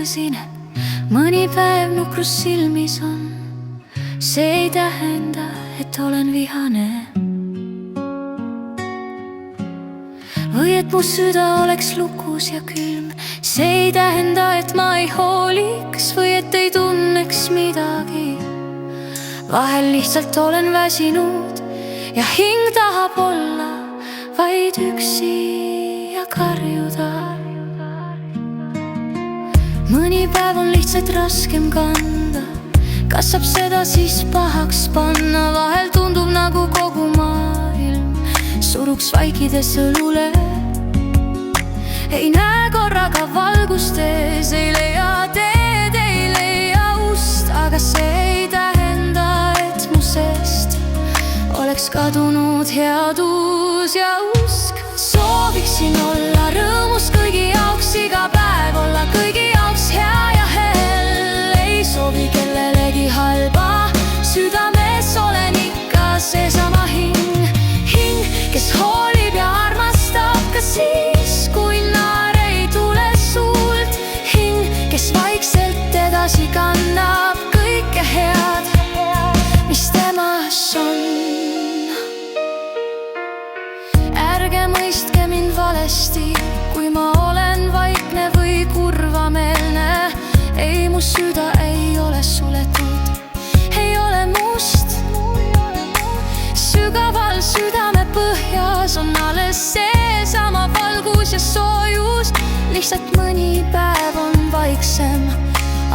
tõsine, mõni päev nukrus silmis on. See ei tähenda, et olen vihane või et mu süda oleks lukus ja külm. See ei tähenda, et ma ei hooliks või et ei tunneks midagi. Vahel lihtsalt olen väsinud ja hing tahab olla vaid üksi ja karjuda. Mõni päev on lihtsalt raskem kanda, kas saab seda siis pahaks panna? Vahel tundub nagu kogu maailm suruks vaikides õlule. Ei näe korraga valgust ees, ei leia teed, ei leia ust. Aga see ei tähenda, et mu seest oleks kadunud headus ja usk. Sooviksin olla rõõmus kõigi jaoks, iga päev olla kõigi jaoks hea ja hell. Ei soovi kellelegi halba, südames olen ikka seesama hing. Hing, kes hoolib ja armastab ka siis, kui naar ei tule suult. Hing, kes vaikselt edasi kannab kõike head, mis temas on. Ärge mõistke mind valesti, kui ma olen vaikne või kurvameelne. Ei, mu süda ei ole suletud, ei ole must. Sügaval südame põhjas on alles seesama valgus ja soojus. Lihtsalt mõni päev on vaiksem,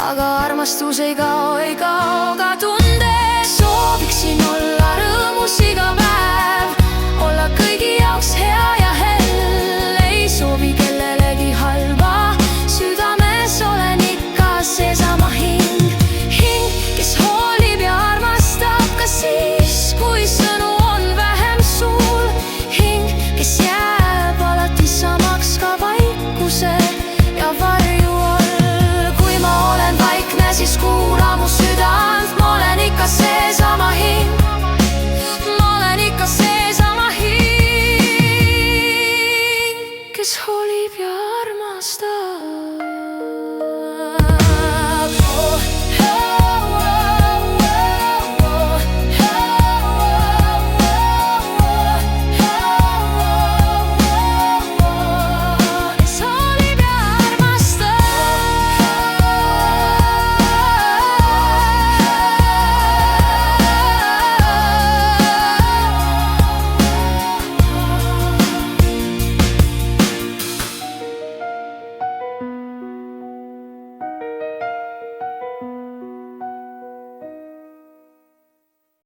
aga armastus ei kao, ei kao.